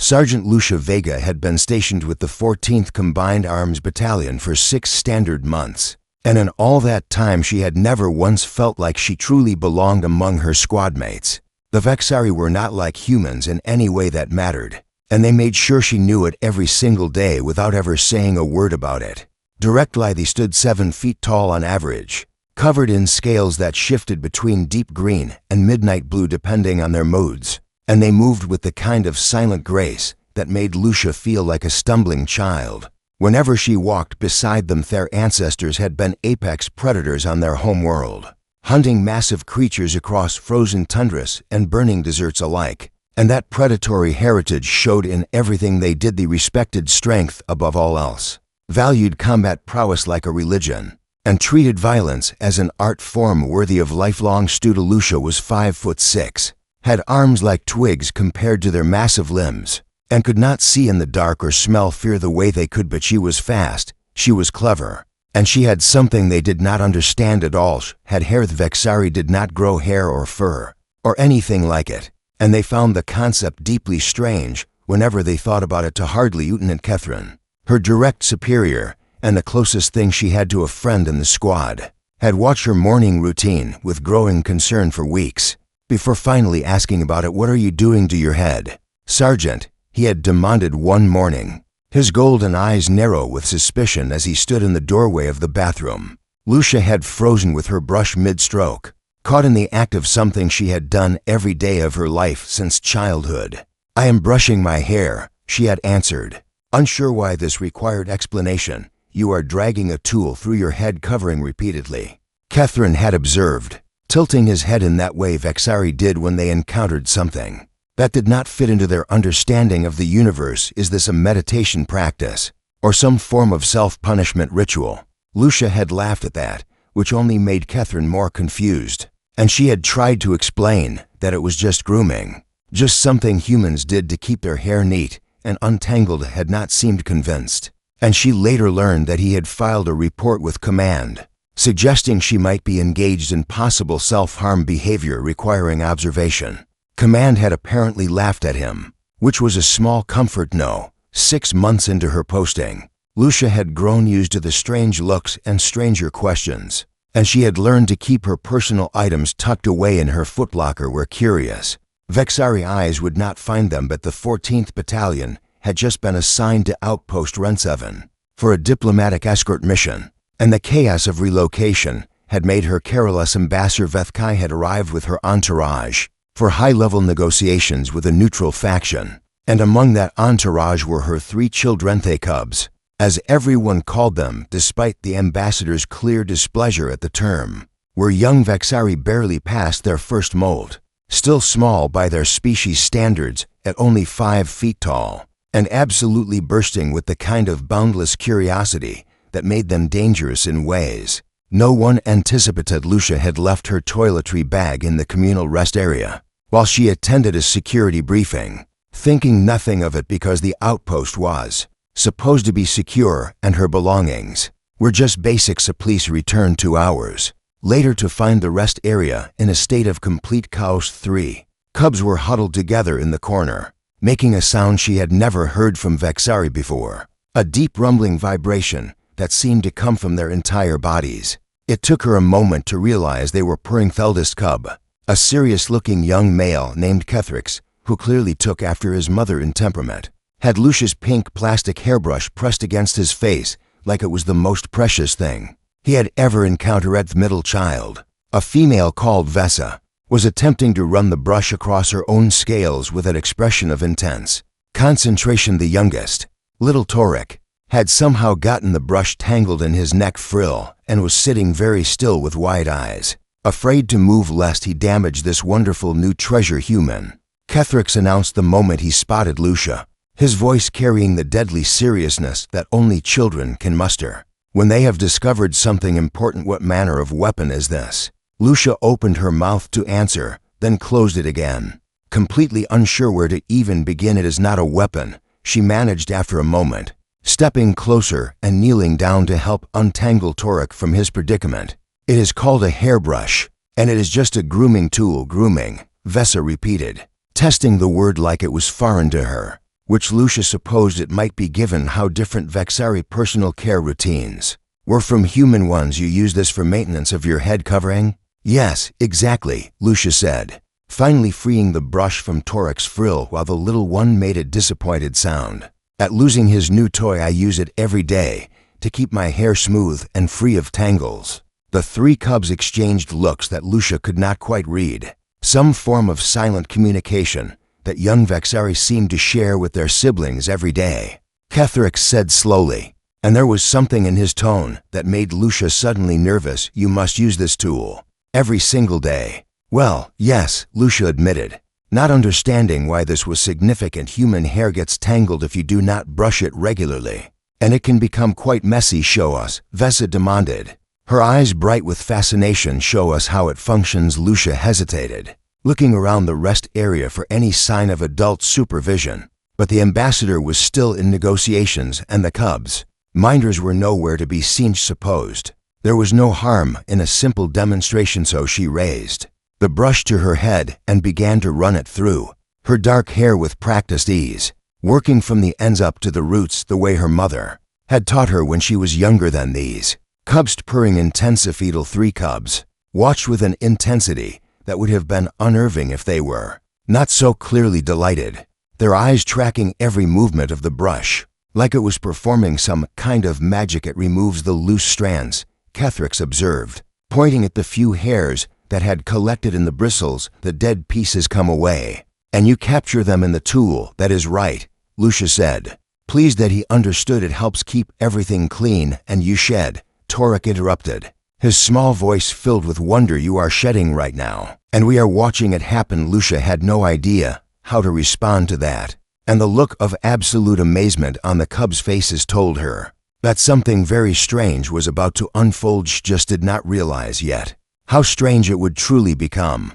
Sergeant Lucia Vega had been stationed with the 14th Combined Arms Battalion for 6 standard months, and in all that time she had never once felt like she truly belonged among her squad mates. The Vexari were not like humans in any way that mattered, and they made sure she knew it every single day without ever saying a word about it. Directly they stood 7 feet tall on average, covered in scales that shifted between deep green and midnight blue depending on their moods, and they moved with the kind of silent grace that made Lucia feel like a stumbling child. Whenever she walked beside them, their ancestors had been apex predators on their home world, hunting massive creatures across frozen tundras and burning deserts alike, and that predatory heritage showed in everything they did. They respected strength above all else, valued combat prowess like a religion, and treated violence as an art form worthy of lifelong study. Lucia was 5'6", had arms like twigs compared to their massive limbs, and could not see in the dark or smell fear the way they could, but she was fast, she was clever, and she had something they did not understand at all. She had hair. The Vexari did not grow hair or fur, or anything like it, and they found the concept deeply strange whenever they thought about it. To hardly Lieutenant Catherine, her direct superior, and the closest thing she had to a friend in the squad, had watched her morning routine with growing concern for weeks, before finally asking about it. "What are you doing to your head, Sergeant?" he had demanded one morning, his golden eyes narrow with suspicion as he stood in the doorway of the bathroom. Lucia had frozen with her brush mid-stroke, caught in the act of something she had done every day of her life since childhood. "I am brushing my hair," she had answered, unsure why this required explanation. "You are dragging a tool through your head," covering repeatedly, Catherine had observed, tilting his head in that way Vexari did when they encountered something that did not fit into their understanding of the universe. Is this a meditation practice, or some form of self-punishment ritual? Lucia had laughed at that, which only made Catherine more confused, and she had tried to explain that it was just grooming, just something humans did to keep their hair neat and untangled. Had not seemed convinced, and she later learned that he had filed a report with command, suggesting she might be engaged in possible self-harm behavior requiring observation. Command had apparently laughed at him, which was a small comfort. No, 6 months into her posting, Lucia had grown used to the strange looks and stranger questions, and she had learned to keep her personal items tucked away in her footlocker where curious Vexari eyes would not find them. But the 14th Battalion had just been assigned to Outpost Ren7 for a diplomatic escort mission, and the chaos of relocation had made her careless. Ambassador Vethkai had arrived with her entourage for high-level negotiations with a neutral faction, and among that entourage were her 3 childrenthe cubs, as everyone called them despite the ambassador's clear displeasure at the term, were young Vexari barely past their first molt, still small by their species standards at only 5 feet tall, and absolutely bursting with the kind of boundless curiosity that made them dangerous in ways no one anticipated. Lucia had left her toiletry bag in the communal rest area while she attended a security briefing, thinking nothing of it because the outpost was supposed to be secure and her belongings were just basics. Police returned 2 hours later to find the rest area in a state of complete chaos. 3 cubs were huddled together in the corner, making a sound she had never heard from Vexari before, a deep rumbling vibration that seemed to come from their entire bodies. It took her a moment to realize they were purring. Eldest cub, a serious-looking young male named Kethrix, who clearly took after his mother in temperament, had Lucia's pink plastic hairbrush pressed against his face like it was the most precious thing he had ever encountered. The middle child, a female called Vessa, was attempting to run the brush across her own scales with an expression of intense concentration. The youngest, little Torek, had somehow gotten the brush tangled in his neck frill and was sitting very still with wide eyes, afraid to move lest he damage this wonderful new treasure. Human, Kethrix announced the moment he spotted Lucia, his voice carrying the deadly seriousness that only children can muster when they have discovered something important. "What manner of weapon is this?" Lucia opened her mouth to answer, then closed it again, completely unsure where to even begin. "It is not a weapon," she managed after a moment, stepping closer and kneeling down to help untangle Torek from his predicament. "It is called a hairbrush, and it is just a grooming tool." "Grooming," Vessa repeated, testing the word like it was foreign to her. which Lucia supposed it might be given how different Vexari personal care routines were from human ones. You use this for maintenance of your head covering? Yes, exactly, Lucia said, finally freeing the brush from Torik's frill while the little one made a disappointed sound. At losing his new toy, I use it every day to keep my hair smooth and free of tangles. The three cubs exchanged looks that Lucia could not quite read, some form of silent communication that young Vexari seemed to share with their siblings every day. Kethrix said slowly, and there was something in his tone that made Lucia suddenly nervous. You must use this tool every single day. Well, yes, Lucia admitted, not understanding why this was significant. Human hair gets tangled if you do not brush it regularly, and it can become quite messy. Show us, Vesa demanded, her eyes bright with fascination. Show us how it functions. Lucia hesitated, looking around the rest area for any sign of adult supervision. But the ambassador was still in negotiations, and the cubs' minders were nowhere to be seen. Supposed there was no harm in a simple demonstration, so she raised the brush to her head and began to run it through her dark hair with practiced ease, working from the ends up to the roots the way her mother had taught her when she was younger. Than these cubs purring intensive. Three cubs watched with an intensity that would have been unnerving if they were not so clearly delighted, their eyes tracking every movement of the brush, like it was performing some kind of magic. It removes the loose strands, Kethrix observed, pointing at the few hairs that had collected in the bristles. The dead pieces come away, and you capture them in the tool. That is right, Lucia said, pleased that he understood. It helps keep everything clean. And you shed, Torik interrupted, his small voice filled with wonder. You are shedding right now, and we are watching it happen. Lucia had no idea how to respond to that, and the look of absolute amazement on the cubs' faces told her that something very strange was about to unfold. She just did not realize yet how strange it would truly become.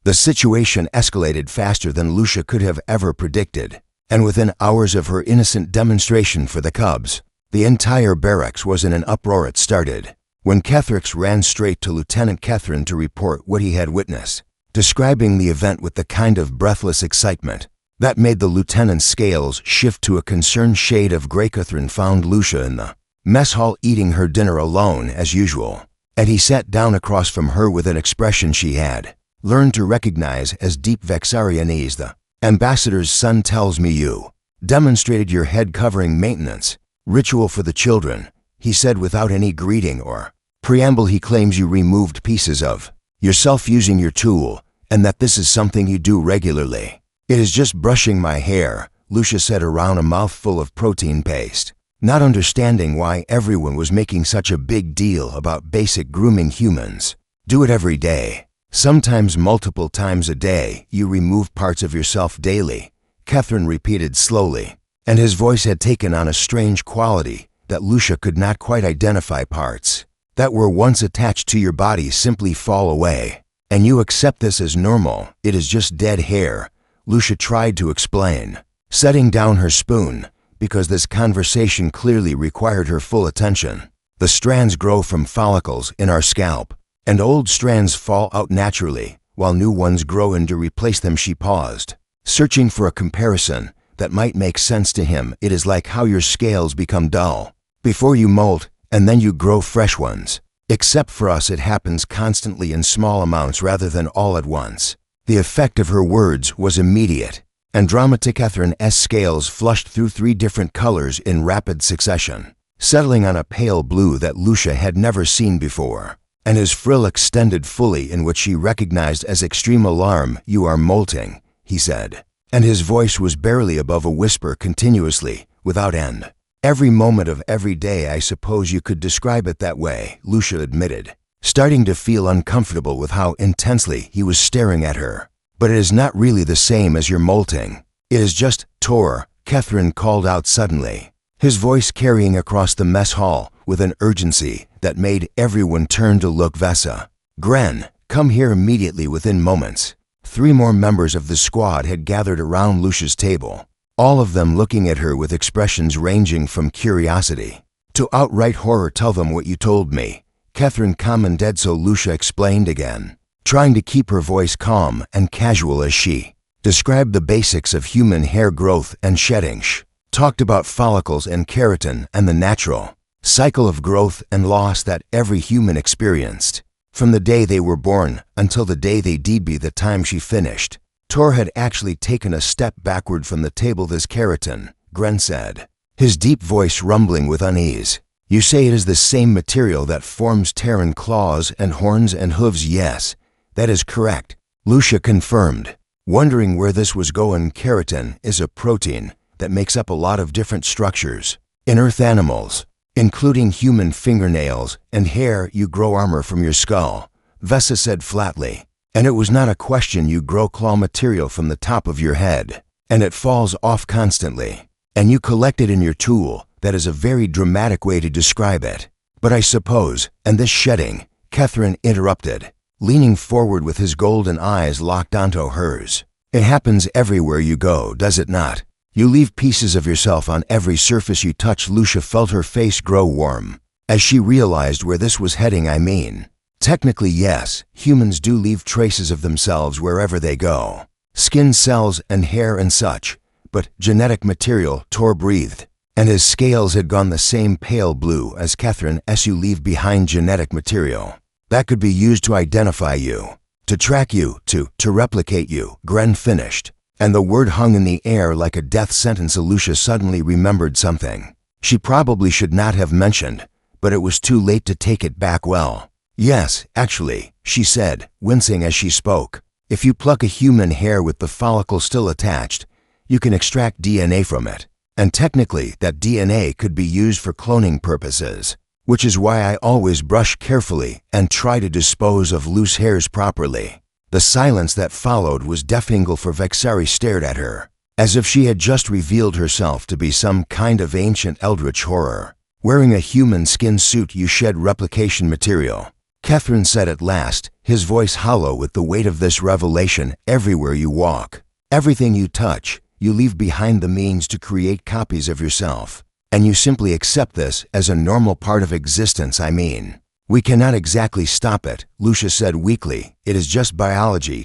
The situation escalated faster than Lucia could have ever predicted, and within hours of her innocent demonstration for the cubs, the entire barracks was in an uproar. It started when Kethrix ran straight to Lieutenant Kethren to report what he had witnessed, describing the event with the kind of breathless excitement that made the lieutenant's scales shift to a concerned shade of gray. Kethren found Lucia in the mess hall eating her dinner alone as usual, and he sat down across from her with an expression she had learned to recognize as deep Vexarianese. The ambassador's son tells me you demonstrated your head covering maintenance ritual for the children, he said without any greeting or preamble. He claims you removed pieces of yourself using your tool, and that this is something you do regularly. It is just brushing my hair, Lucia said around a mouthful of protein paste, not understanding why everyone was making such a big deal about basic grooming. Humans do it every day, sometimes multiple times a day. You remove parts of yourself daily, Kethren repeated slowly, and his voice had taken on a strange quality that Lucia could not quite identify. Parts that were once attached to your body simply fall away, and you accept this as normal. It is just dead hair, Lucia tried to explain, setting down her spoon, because this conversation clearly required her full attention. The strands grow from follicles in our scalp, and old strands fall out naturally, while new ones grow in to replace them. She paused, searching for a comparison that might make sense to him. It is like how your scales become dull before you molt, and then you grow fresh ones. Except for us, it happens constantly in small amounts rather than all at once. The effect of her words was immediate, and dramatic. Catherine's scales flushed through 3 different colors in rapid succession, settling on a pale blue that Lucia had never seen before, and his frill extended fully in what she recognized as extreme alarm. You are molting, he said, and his voice was barely above a whisper, continuously, without end. Every moment of every day. I suppose you could describe it that way, Lucia admitted, starting to feel uncomfortable with how intensely he was staring at her. But it is not really the same as your molting. It is just Tor, Kethren called out suddenly, his voice carrying across the mess hall with an urgency that made everyone turn to look. Vesa, Gren, come here immediately. Within moments, 3 more members of the squad had gathered around Lucia's table, all of them looking at her with expressions ranging from curiosity to outright horror. Tell them what you told me, Kethren commanded. So Lucia explained again, trying to keep her voice calm and casual as she described the basics of human hair growth and shedding, talked about follicles and keratin and the natural cycle of growth and loss that every human experienced, from the day they were born until the day they did be the time she finished. Tor had actually taken a step backward from the table. This keratin, Gren said, his deep voice rumbling with unease. You say it is the same material that forms Terran claws and horns and hooves. Yes, that is correct, Lucia confirmed. Wondering where this was going. Keratin is a protein that makes up a lot of different structures. In Earth animals, including human fingernails and hair, you grow armor from your skull, Vesa said flatly. And it was not a question. You grow claw material from the top of your head, and it falls off constantly. And you collect it in your tool. That is a very dramatic way to describe it. But I suppose, and this shedding, Catherine interrupted, leaning forward with his golden eyes locked onto hers. It happens everywhere you go, does it not? You leave pieces of yourself on every surface you touch. Lucia felt her face grow warm as she realized where this was heading. I mean, technically yes, humans do leave traces of themselves wherever they go. Skin cells and hair and such. But genetic material, Tor breathed, and his scales had gone the same pale blue as Catherine's. You leave behind genetic material that could be used to identify you, to track you, to replicate you, Gren finished. And the word hung in the air like a death sentence. Lucia suddenly remembered something she probably should not have mentioned, but it was too late to take it back. Well, yes, actually, she said, wincing as she spoke. If you pluck a human hair with the follicle still attached, you can extract DNA from it. And technically, that DNA could be used for cloning purposes, which is why I always brush carefully and try to dispose of loose hairs properly. The silence that followed was deafening. For Vexari stared at her, as if she had just revealed herself to be some kind of ancient eldritch horror. Wearing a human skin suit, you shed replication material, Catherine said at last, his voice hollow with the weight of this revelation. Everywhere you walk, everything you touch, you leave behind the means to create copies of yourself. And you simply accept this as a normal part of existence. I mean, we cannot exactly stop it, Lucia said weakly. It is just biology,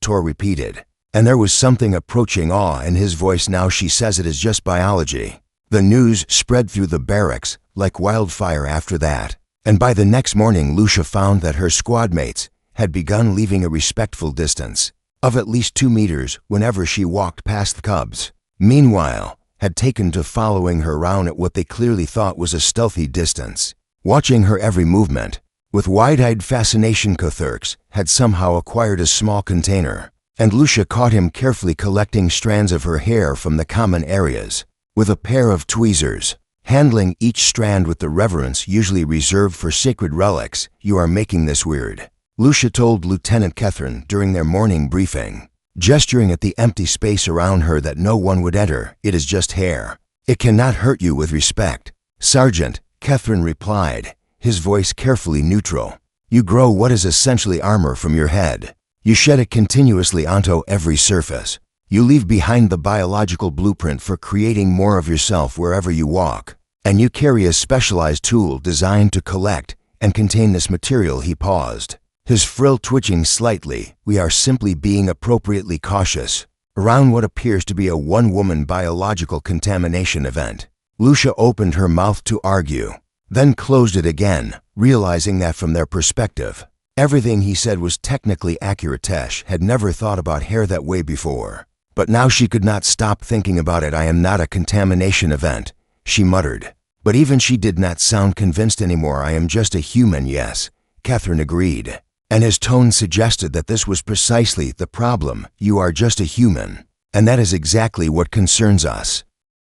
Tor repeated. And there was something approaching awe in his voice now. She says it is just biology. The news spread through the barracks like wildfire after that. And by the next morning, Lucia found that her squadmates had begun leaving a respectful distance of at least 2 meters whenever she walked past the cubs. Meanwhile, had taken to following her around at what they clearly thought was a stealthy distance, watching her every movement. With wide-eyed fascination, Cotherx had somehow acquired a small container, and Lucia caught him carefully collecting strands of her hair from the common areas, with a pair of tweezers, handling each strand with the reverence usually reserved for sacred relics. You are making this weird, Lucia told Lieutenant Catherine during their morning briefing, gesturing at the empty space around her that no one would enter. It is just hair. It cannot hurt you. With respect, Sergeant, Catherine replied, his voice carefully neutral. You grow what is essentially armor from your head. You shed it continuously onto every surface. You leave behind the biological blueprint for creating more of yourself wherever you walk. And you carry a specialized tool designed to collect and contain this material. He paused, his frill twitching slightly. We are simply being appropriately cautious around what appears to be a one-woman biological contamination event. Lucia opened her mouth to argue, then closed it again, realizing that from their perspective, everything he said was technically accurate. Tesh had never thought about hair that way before, but now she could not stop thinking about it. I am not a contamination event, she muttered. But even she did not sound convinced anymore. I am just a human. Yes, Catherine agreed, and his tone suggested that this was precisely the problem. You are just a human, and that is exactly what concerns us.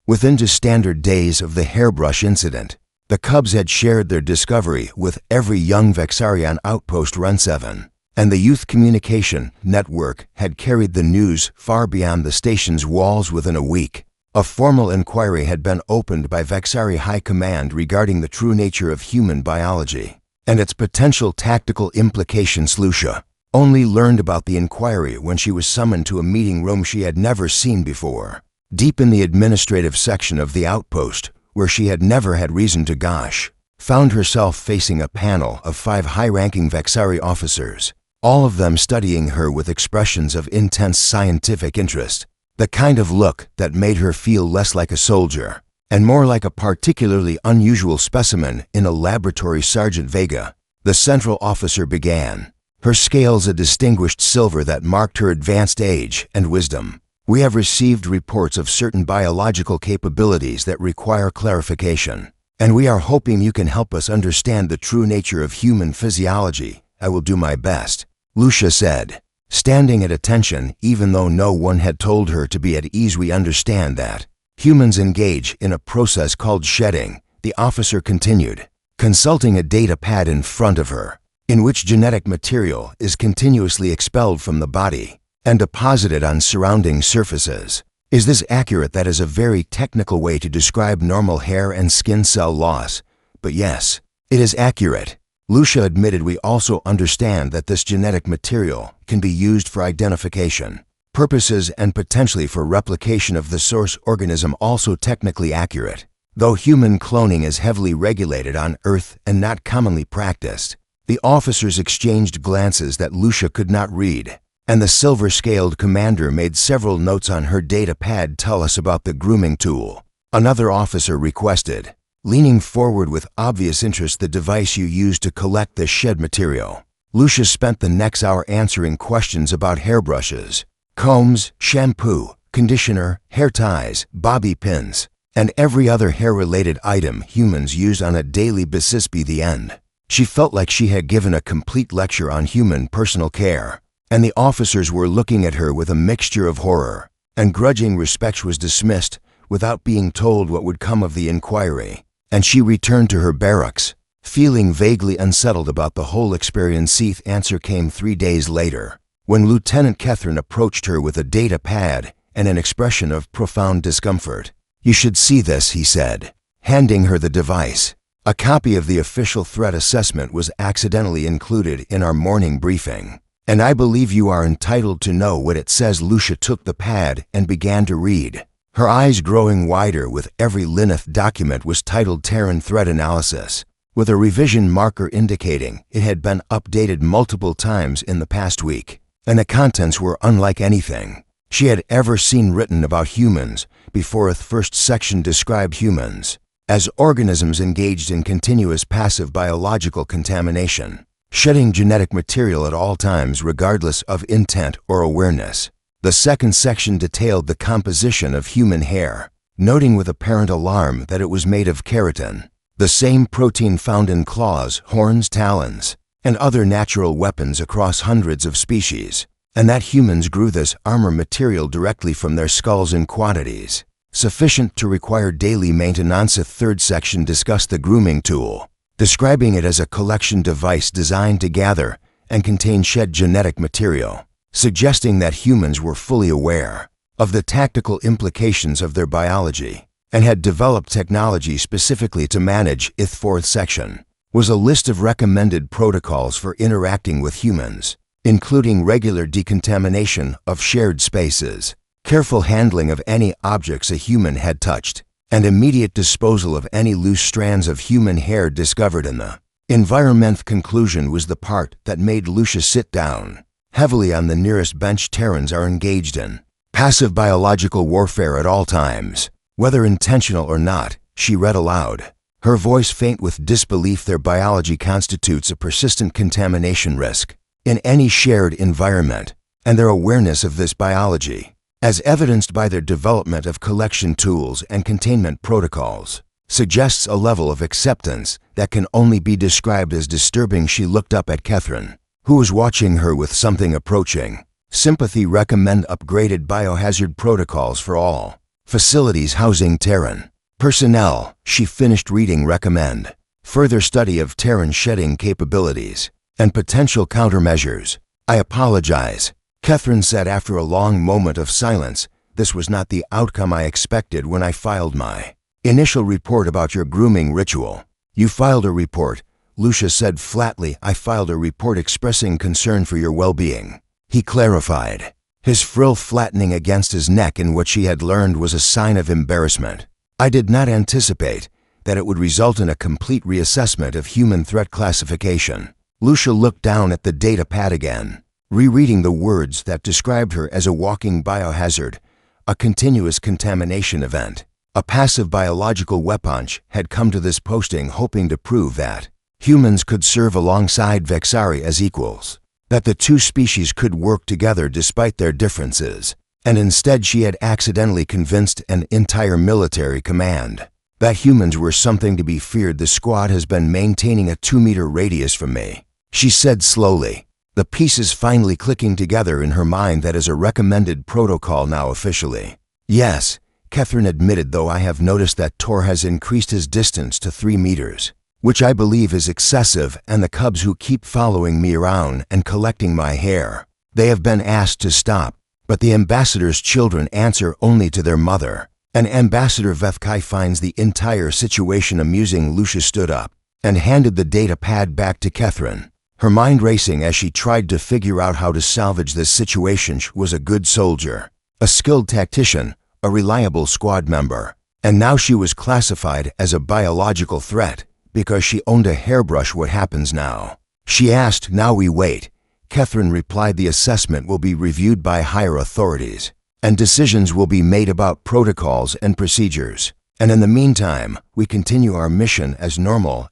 Within just standard days of the Hairbrush incident, the Cubs had shared their discovery with every young Vexari on Outpost Run 7, and the Youth Communication Network had carried the news far beyond the station's walls. Within a week, a formal inquiry had been opened by Vexari High Command regarding the true nature of human biology and its potential tactical implications. Lucia only learned about the inquiry when she was summoned to a meeting room she had never seen before, deep in the administrative section of the outpost, where she had never had reason to found herself facing a panel of 5 high-ranking Vexari officers. all of them studying her with expressions of intense scientific interest, the kind of look that made her feel less like a soldier and more like a particularly unusual specimen in a laboratory. Sergeant Vega, the central officer, began, her scales a distinguished silver that marked her advanced age and wisdom. We have received reports of certain biological capabilities that require clarification, and we are hoping you can help us understand the true nature of human physiology. I will do my best, Lucia said, standing at attention even though no one had told her to be at ease. We understand that humans engage in a process called shedding, the officer continued, consulting a data pad in front of her, in which genetic material is continuously expelled from the body and deposited on surrounding surfaces. Is this accurate? That is a very technical way to describe normal hair and skin cell loss, but yes, it is accurate, Lucia admitted. We also understand that this genetic material can be used for identification purposes and potentially for replication of the source organism. Also technically accurate, though human cloning is heavily regulated on Earth and not commonly practiced. The officers exchanged glances that Lucia could not read, and the silver-scaled commander made several notes on her data pad. Tell us about the grooming tool, another officer requested, leaning forward with obvious interest. The device you use to collect the shed material. Lucia spent the next hour answering questions about hairbrushes, combs, shampoo, conditioner, hair ties, bobby pins, and every other hair-related item humans use on a daily basis. By the end, she felt like she had given a complete lecture on human personal care, and the officers were looking at her with a mixture of horror and grudging respect. Was dismissed without being told what would come of the inquiry, and she returned to her barracks, feeling vaguely unsettled about the whole experience. The answer came 3 days later, when Lieutenant Catherine approached her with a data pad and an expression of profound discomfort. You should see this, he said, handing her the device. A copy of the official threat assessment was accidentally included in our morning briefing, and I believe you are entitled to know what it says. Lucia took the pad and began to read, her eyes growing wider with every Lineth document. Was titled Terran Threat Analysis, with a revision marker indicating it had been updated multiple times in the past week, and the contents were unlike anything she had ever seen written about humans before. The first section described humans as organisms engaged in continuous passive biological contamination, shedding genetic material at all times regardless of intent or awareness. The second section detailed the composition of human hair, noting with apparent alarm that it was made of keratin, the same protein found in claws, horns, talons, and other natural weapons across hundreds of species, and that humans grew this armor material directly from their skulls in quantities sufficient to require daily maintenance. The third section discussed the grooming tool, describing it as a collection device designed to gather and contain shed genetic material, suggesting that humans were fully aware of the tactical implications of their biology and had developed technology specifically to manage it. Fourth section was a list of recommended protocols for interacting with humans, including regular decontamination of shared spaces, careful handling of any objects a human had touched, and immediate disposal of any loose strands of human hair discovered in the environment. Conclusion was the part that made Lucia sit down heavily on the nearest bench. Terrans are engaged in passive biological warfare at all times, whether intentional or not, she read aloud, her voice faint with disbelief. Their biology constitutes a persistent contamination risk in any shared environment, and their awareness of this biology, as evidenced by their development of collection tools and containment protocols, suggests a level of acceptance that can only be described as disturbing. She looked up at Catherine, who was watching her with something approaching sympathy. Recommend upgraded biohazard protocols for all facilities housing Terran personnel. She finished reading. Recommend further study of Terran shedding capabilities and potential countermeasures. I apologize, Catherine said after a long moment of silence. This was not the outcome I expected when I filed my initial report about your grooming ritual. You filed a report, Lucia said flatly. I filed a report expressing concern for your well-being, he clarified, his frill flattening against his neck in what she had learned was a sign of embarrassment. I did not anticipate that it would result in a complete reassessment of human threat classification. Lucia looked down at the data pad again, rereading the words that described her as a walking biohazard, a continuous contamination event. A passive biological weaponch had come to this posting hoping to prove that humans could serve alongside Vexari as equals, that the two species could work together despite their differences, and instead she had accidentally convinced an entire military command that humans were something to be feared. The squad has been maintaining a 2-meter radius from me, she said slowly, the pieces finally clicking together in her mind. That is a recommended protocol now officially. Yes, Catherine admitted, though I have noticed that Tor has increased his distance to 3 meters, which I believe is excessive, and the cubs who keep following me around and collecting my hair, they have been asked to stop, but the ambassador's children answer only to their mother, and Ambassador Vethkai finds the entire situation amusing. Lucia stood up and handed the data pad back to Catherine, her mind racing as she tried to figure out how to salvage this situation. She was a good soldier, a skilled tactician, a reliable squad member, and now she was classified as a biological threat because she owned a hairbrush. What happens now? She asked. Now we wait, Catherine replied. The assessment will be reviewed by higher authorities, and decisions will be made about protocols and procedures. And in the meantime, we continue our mission as normal,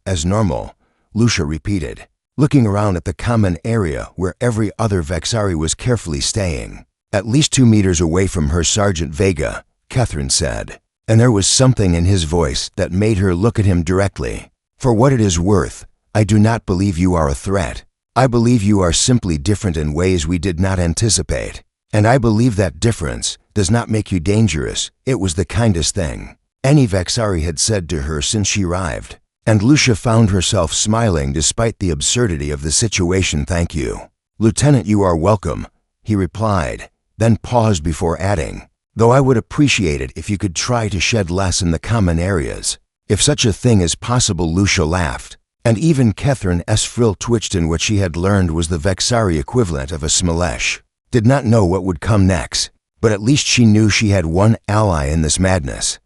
Lucia repeated, looking around at the common area where every other Vexari was carefully staying. At least 2 meters away from her, Sergeant Vega, Catherine said, and there was something in his voice that made her look at him directly. For what it is worth, I do not believe you are a threat. I believe you are simply different in ways we did not anticipate. And I believe that difference does not make you dangerous. It was the kindest thing any Vexari had said to her since she arrived. And Lucia found herself smiling despite the absurdity of the situation. Thank you, Lieutenant, you are welcome, he replied, then paused before adding, though I would appreciate it if you could try to shed less in the common areas. If such a thing is possible. Lucia laughed, and even Catherine's frill twitched. In what she had learned was the Vexari equivalent of a Smelesh. Did not know what would come next, but at least she knew she had one ally in this madness.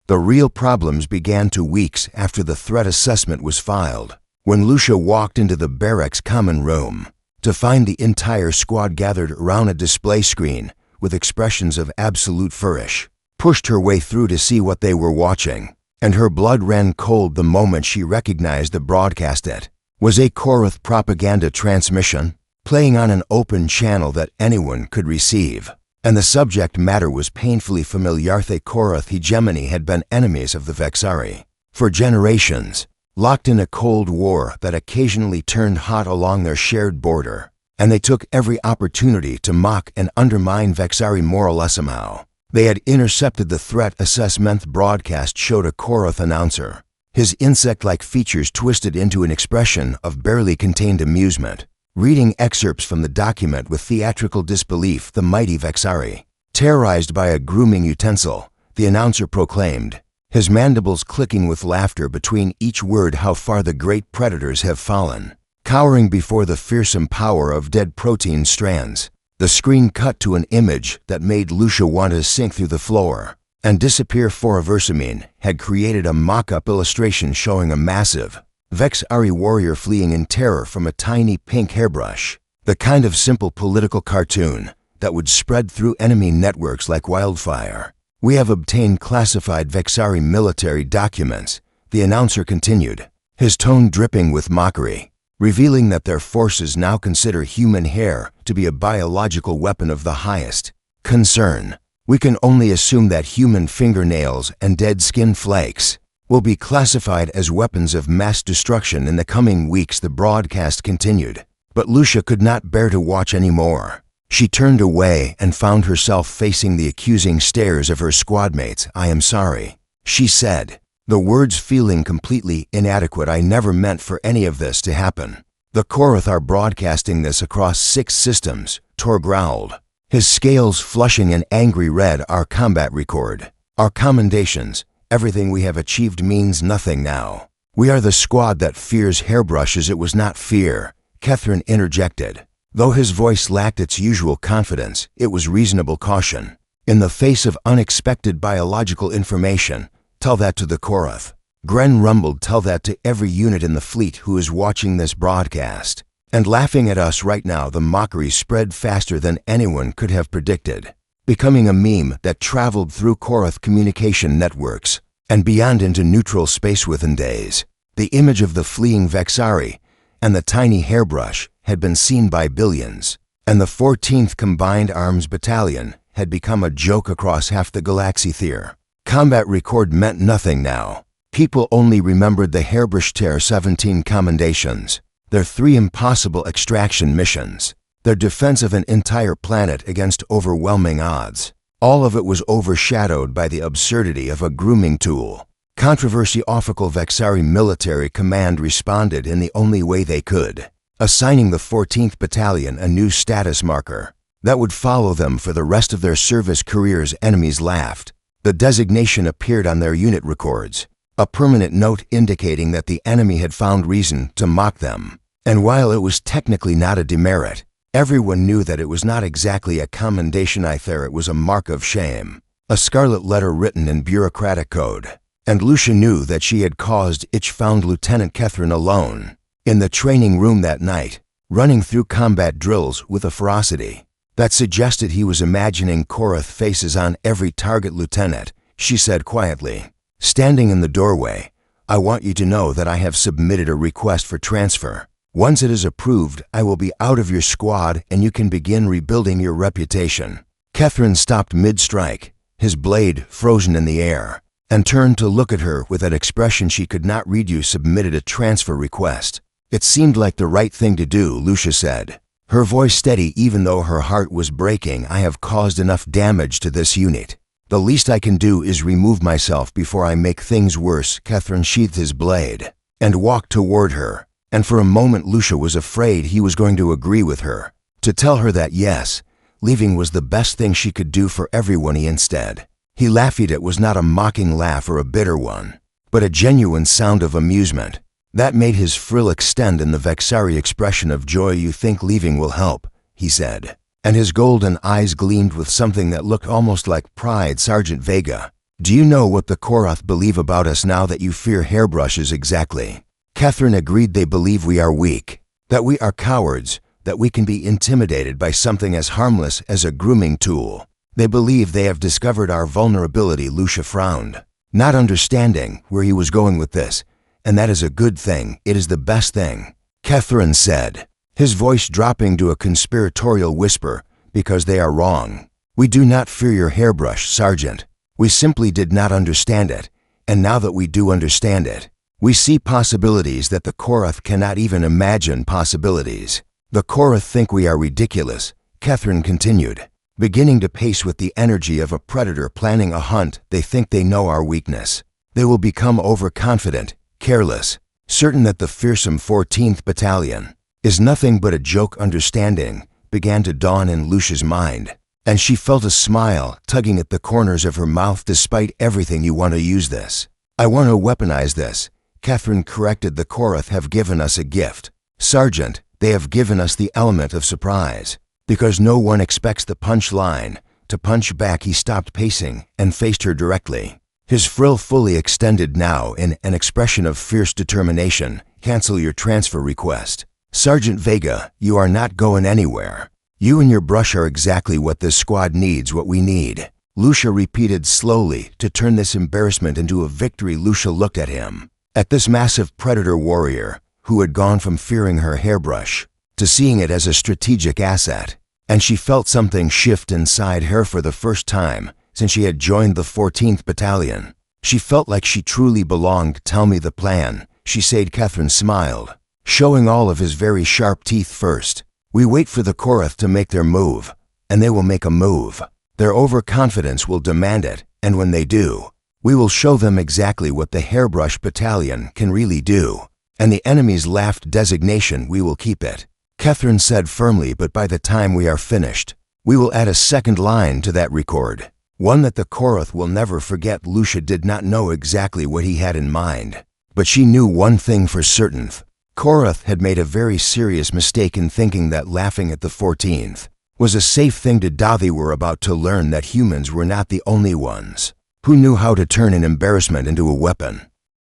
The real problems began 2 weeks after the threat assessment was filed, when Lucia walked into the barracks common room to find the entire squad gathered around a display screen with expressions of absolute flourish. Pushed her way through to see what they were watching, and her blood ran cold the moment she recognized the broadcast. It was a Korath propaganda transmission, playing on an open channel that anyone could receive, and the subject matter was painfully familiar. The Korath hegemony had been enemies of the Vexari for generations, locked in a cold war that occasionally turned hot along their shared border, and they took every opportunity to mock and undermine Vexari moral. Somehow, they had intercepted the threat assessment broadcast. Showed a Korath announcer, his insect-like features twisted into an expression of barely contained amusement, reading excerpts from the document with theatrical disbelief. The mighty Vexari, terrorized by a grooming utensil, the announcer proclaimed, his mandibles clicking with laughter between each word. How far the great predators have fallen, cowering before the fearsome power of dead protein strands. The screen cut to an image that made Lucia want to sink through the floor and disappear. Versamine had created a mock-up illustration showing a massive Vexari warrior fleeing in terror from a tiny pink hairbrush, the kind of simple political cartoon that would spread through enemy networks like wildfire. We have obtained classified Vexari military documents, the announcer continued, his tone dripping with mockery, revealing that their forces now consider human hair to be a biological weapon of the highest concern. We can only assume that human fingernails and dead skin flakes will be classified as weapons of mass destruction in the coming weeks. The broadcast continued, but Lucia could not bear to watch anymore. She turned away and found herself facing the accusing stares of her squadmates. I am sorry, she said, the words feeling completely inadequate. I never meant for any of this to happen. The Korath are broadcasting this across 6 systems, Tor growled, his scales flushing an angry red. Our combat record, our commendations, everything we have achieved means nothing now. We are the squad that fears hairbrushes. It was not fear, Catherine interjected. Though his voice lacked its usual confidence, it was reasonable caution. In the face of unexpected biological information, tell that to the Korath. Gren rumbled, tell that to every unit in the fleet who is watching this broadcast. And laughing at us right now, the mockery spread faster than anyone could have predicted, becoming a meme that traveled through Korath communication networks and beyond into neutral space within days. The image of the fleeing Vexari and the tiny Hairbrush had been seen by billions, and the 14th Combined Arms Battalion had become a joke across half the galaxy theater. Combat record meant nothing now. People only remembered the Hairbrush Terror 17 commendations, their 3 impossible extraction missions, their defense of an entire planet against overwhelming odds. All of it was overshadowed by the absurdity of a grooming tool. Controversy. Official Vexari military command responded in the only way they could, assigning the 14th Battalion a new status marker that would follow them for the rest of their service careers. Enemies laughed. The designation appeared on their unit records, a permanent note indicating that the enemy had found reason to mock them. And while it was technically not a demerit, everyone knew that it was not exactly a commendation either. It was a mark of shame, a scarlet letter written in bureaucratic code. And Lucia knew that she had caused itch. Found Lieutenant Catherine alone in the training room that night, running through combat drills with a ferocity that suggested he was imagining Korath faces on every target. Lieutenant, she said quietly, standing in the doorway, I want you to know that I have submitted a request for transfer. Once it is approved, I will be out of your squad and you can begin rebuilding your reputation. Catherine stopped mid-strike, his blade frozen in the air, and turned to look at her with an expression she could not read. You submitted a transfer request. It seemed like the right thing to do, Lucia said, her voice steady even though her heart was breaking. I have caused enough damage to this unit. The least I can do is remove myself before I make things worse. Catherine sheathed his blade and walked toward her, and for a moment Lucia was afraid he was going to agree with her, to tell her that yes, leaving was the best thing she could do for everyone. He laughed. It was not a mocking laugh or a bitter one, but a genuine sound of amusement that made his frill extend in the Vexari expression of joy. You think leaving will help, he said, and his golden eyes gleamed with something that looked almost like pride. Sergeant Vega, do you know what the Korath believe about us now that you fear hairbrushes? Exactly. Catherine agreed. They believe we are weak, that we are cowards, that we can be intimidated by something as harmless as a grooming tool. They believe they have discovered our vulnerability. Lucia frowned, not understanding where he was going with this, and that is a good thing. It is the best thing, Catherine said, his voice dropping to a conspiratorial whisper, because they are wrong. We do not fear your hairbrush, Sergeant. We simply did not understand it, and now that we do understand it, we see possibilities that the Korath cannot even imagine. Possibilities. The Korath think we are ridiculous, Catherine continued, beginning to pace with the energy of a predator planning a hunt. They think they know our weakness. They will become overconfident, careless, certain that the fearsome 14th Battalion is nothing but a joke. Understanding began to dawn in Lucia's mind, and she felt a smile tugging at the corners of her mouth. Despite everything, you want to use this. I want to weaponize this, Catherine corrected. The Korath have given us a gift, Sergeant. They have given us the element of surprise, because no one expects the punch line to punch back. He stopped pacing and faced her directly, his frill fully extended now in an expression of fierce determination. Cancel your transfer request. Sergeant Vega, you are not going anywhere. You and your brush are exactly what this squad needs, what we need, Lucia repeated slowly to turn this embarrassment into a victory. Lucia looked at him, at this massive predator warrior who had gone from fearing her hairbrush to seeing it as a strategic asset, and she felt something shift inside her for the first time since she had joined the 14th Battalion. She felt like she truly belonged. Tell me the plan, she said. Catherine smiled, showing all of his very sharp teeth. First, we wait for the Korath to make their move, and they will make a move. Their overconfidence will demand it, and when they do, we will show them exactly what the Hairbrush Battalion can really do. And the enemy's laughed. Designation, we will keep it, Catherine said firmly, but by the time we are finished, we will add a second line to that record, one that the Korath will never forget. Lucia did not know exactly what he had in mind, but she knew one thing for certain. Korath had made a very serious mistake in thinking that laughing at the 14th was a safe thing to do. They were about to learn that humans were not the only ones who knew how to turn an embarrassment into a weapon.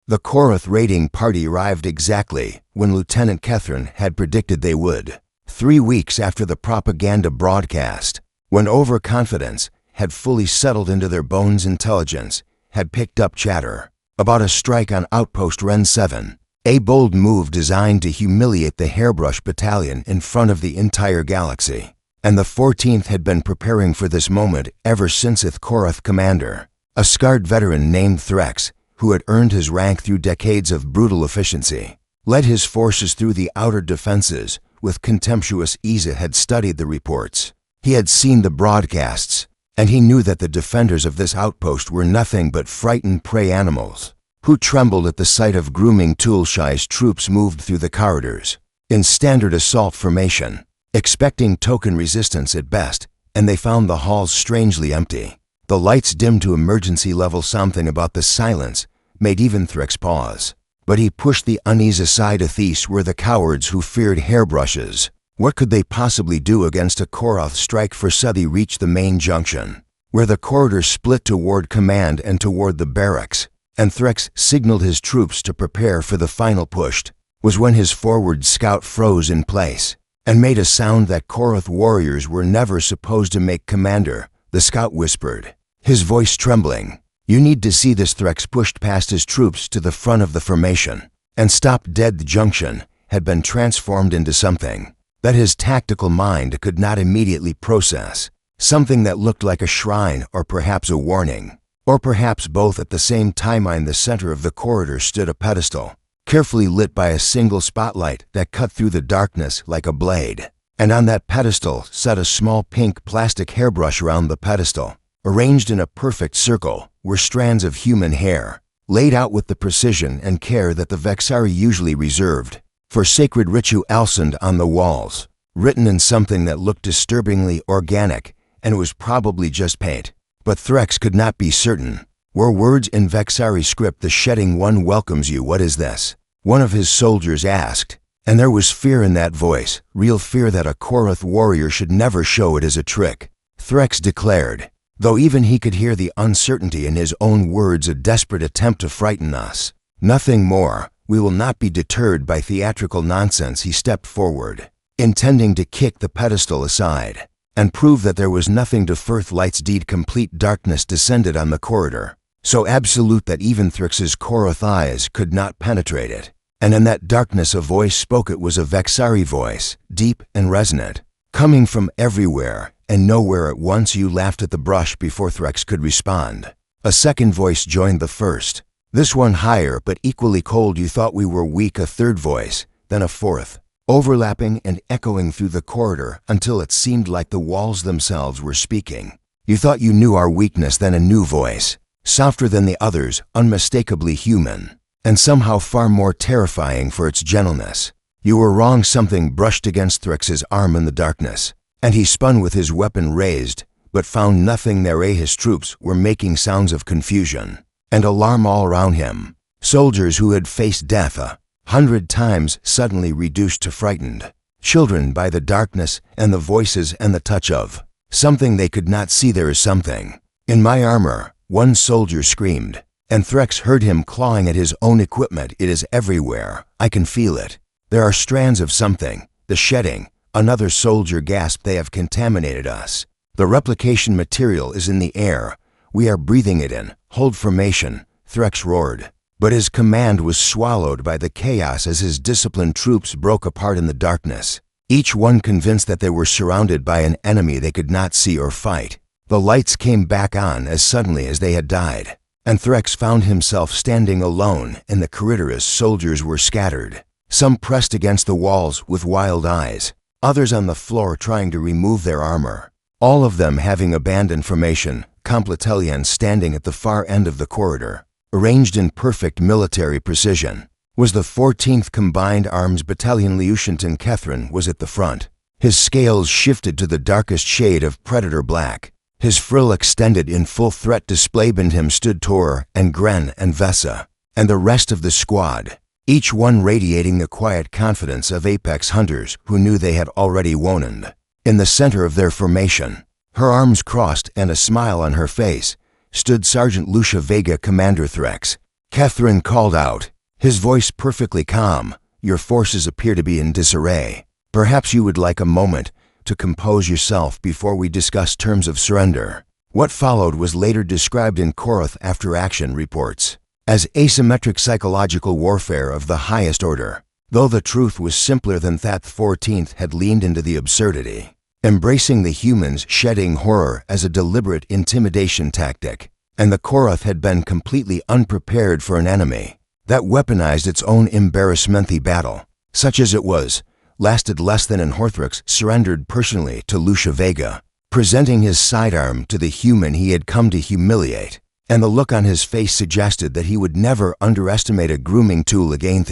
The Korath raiding party arrived exactly when Lieutenant Catherine had predicted they would. 3 weeks after the propaganda broadcast, when overconfidence had fully settled into their bones, intelligence had picked up chatter about a strike on Outpost Ren 7, a bold move designed to humiliate the Hairbrush Battalion in front of the entire galaxy. And the 14th had been preparing for this moment ever since its Korath commander, a scarred veteran named Threx, who had earned his rank through decades of brutal efficiency, led his forces through the outer defenses with contemptuous ease. Had studied the reports. He had seen the broadcasts, and he knew that the defenders of this outpost were nothing but frightened prey animals, who trembled at the sight of grooming Toolshy's troops moved through the corridors, in standard assault formation, expecting token resistance at best, and they found the halls strangely empty. The lights dimmed to emergency level. Something about the silence made even Threx pause. But he pushed the unease aside. These were the cowards who feared hairbrushes. What could they possibly do against a Korath strike? For They reached the main junction, where the corridor split toward command and toward the barracks, and Threx signaled his troops to prepare for the final push. Was when his forward scout froze in place and made a sound that Korath warriors were never supposed to make. Commander, the scout whispered, his voice trembling. You need to see this. Threx pushed past his troops to the front of the formation and stopped dead. The junction had been transformed into something that his tactical mind could not immediately process, something that looked like a shrine or perhaps a warning, or perhaps both at the same time. In the center of the corridor stood a pedestal, carefully lit by a single spotlight that cut through the darkness like a blade. And on that pedestal sat a small pink plastic hairbrush. Around the pedestal, arranged in a perfect circle, were strands of human hair, laid out with the precision and care that the Vexari usually reserved for sacred rituals. On the walls, written in something that looked disturbingly organic and was probably just paint, but Threx could not be certain, were words in Vexari script. The shedding one welcomes you. What is this? One of his soldiers asked, and there was fear in that voice, real fear that a Korath warrior should never show it as a trick. Threx declared, though even he could hear the uncertainty in his own words, a desperate attempt to frighten us. Nothing more. We will not be deterred by theatrical nonsense. He stepped forward, intending to kick the pedestal aside and prove that there was nothing to Firth Light's deed. Complete darkness descended on the corridor, so absolute that even Thrix's Korath eyes could not penetrate it. And in that darkness a voice spoke. It was a Vexari voice, deep and resonant, coming from everywhere and nowhere at once. You laughed at the brush before Threx could respond. A second voice joined the first, this one higher but equally cold. You thought we were weak. A third voice, then a fourth, overlapping and echoing through the corridor until it seemed like the walls themselves were speaking. You thought you knew our weakness. Then a new voice, softer than the others, unmistakably human, and somehow far more terrifying for its gentleness. You were wrong. Something brushed against Threx's arm in the darkness, and he spun with his weapon raised, but found nothing there. His troops were making sounds of confusion and alarm all around him. Soldiers who had faced death 100 times suddenly reduced to frightened children by the darkness and the voices and the touch of something they could not see. There is something in my armor, one soldier screamed, and Threx heard him clawing at his own equipment. It is everywhere. I can feel it. There are strands of something. The shedding. Another soldier gasped. They have contaminated us. The replication material is in the air. We are breathing it in. Hold formation, Threx roared. But his command was swallowed by the chaos as his disciplined troops broke apart in the darkness, each one convinced that they were surrounded by an enemy they could not see or fight. The lights came back on as suddenly as they had died, and Threx found himself standing alone in the corridor as soldiers were scattered, some pressed against the walls with wild eyes, others on the floor trying to remove their armor, all of them having abandoned formation. Completelian standing at the far end of the corridor, arranged in perfect military precision, was the 14th Combined Arms Battalion. Lieutenant Catherine was at the front. His scales shifted to the darkest shade of predator black. His frill extended in full threat display. Behind him stood Tor and Gren and Vessa, and the rest of the squad, each one radiating the quiet confidence of apex hunters who knew they had already won. In the center of their formation, her arms crossed and a smile on her face, stood Sergeant Lucia Vega. Commander Threx, Catherine called out, his voice perfectly calm. Your forces appear to be in disarray. Perhaps you would like a moment to compose yourself before we discuss terms of surrender. What followed was later described in Korath after-action reports as asymmetric psychological warfare of the highest order. Though the truth was simpler than that, the 14th had leaned into the absurdity, embracing the humans, shedding horror as a deliberate intimidation tactic. And the Korath had been completely unprepared for an enemy that weaponized its own embarrassment. The battle, such as it was, lasted less than an Horthrix surrendered personally to Lucia Vega, presenting his sidearm to the human he had come to humiliate, and the look on his face suggested that he would never underestimate a grooming tool again.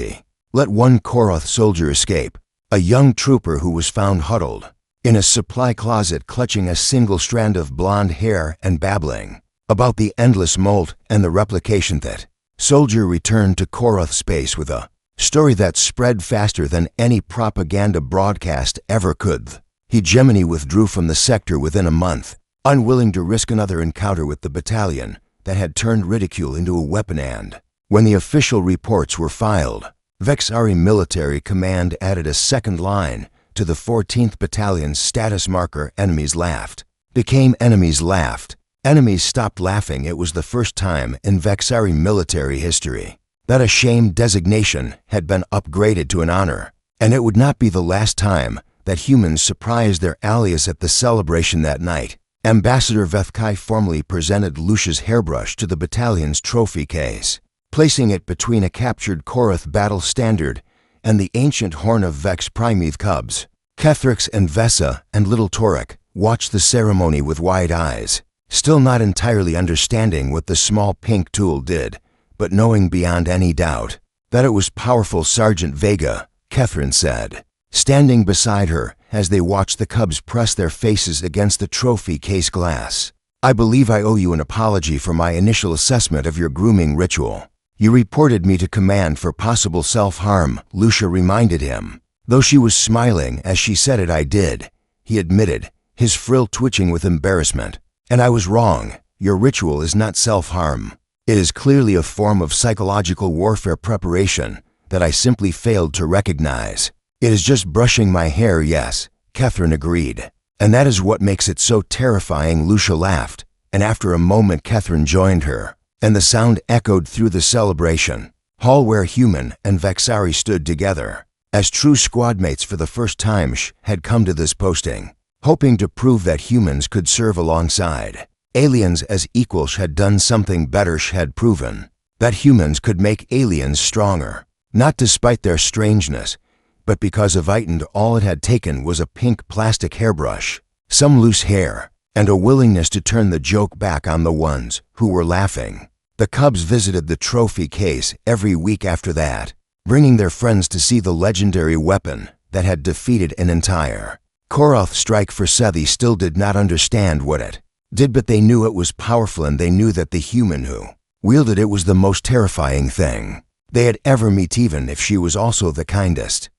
Let one Korath soldier escape, a young trooper who was found huddled in a supply closet clutching a single strand of blonde hair and babbling about the endless molt and the replication. That soldier returned to Korath space with a story that spread faster than any propaganda broadcast ever could. Hegemony withdrew from the sector within a month, unwilling to risk another encounter with the battalion that had turned ridicule into a weapon. And when the official reports were filed, Vexari Military Command added a second line to the 14th Battalion's status marker. Enemies laughed became enemies laughed. Enemies stopped laughing. It was the first time in Vexari military history that a shame designation had been upgraded to an honor, and it would not be the last time that humans surprised their alias at the celebration that night. Ambassador Vethkai formally presented Lucia's hairbrush to the battalion's trophy case, placing it between a captured Korath battle standard and the ancient horn of Vex Primeth cubs. Kethrix and Vesa and little Torek watched the ceremony with wide eyes, still not entirely understanding what the small pink tool did, but knowing beyond any doubt that it was powerful. Sergeant Vega, Catherine said, standing beside her as they watched the cubs press their faces against the trophy case glass. I believe I owe you an apology for my initial assessment of your grooming ritual. You reported me to command for possible self-harm, Lucia reminded him. Though she was smiling as she said it. I did, he admitted, his frill twitching with embarrassment. And I was wrong. Your ritual is not self-harm. It is clearly a form of psychological warfare preparation that I simply failed to recognize. It is just brushing my hair, yes, Catherine agreed. And that is what makes it so terrifying. Lucia laughed, and after a moment Catherine joined her, and the sound echoed through the celebration hall where human and Vexari stood together as true squadmates for the first time. Had come to this posting hoping to prove that humans could serve alongside aliens as equals. Had done something better. Had proven that humans could make aliens stronger, not despite their strangeness, but because of it. And all it had taken was a pink plastic hairbrush, some loose hair, and a willingness to turn the joke back on the ones who were laughing. The cubs visited the trophy case every week after that, bringing their friends to see the legendary weapon that had defeated an entire Korath strike. For Sethi still did not understand what it did, but they knew it was powerful, and they knew that the human who wielded it was the most terrifying thing they had ever met, even if she was also the kindest.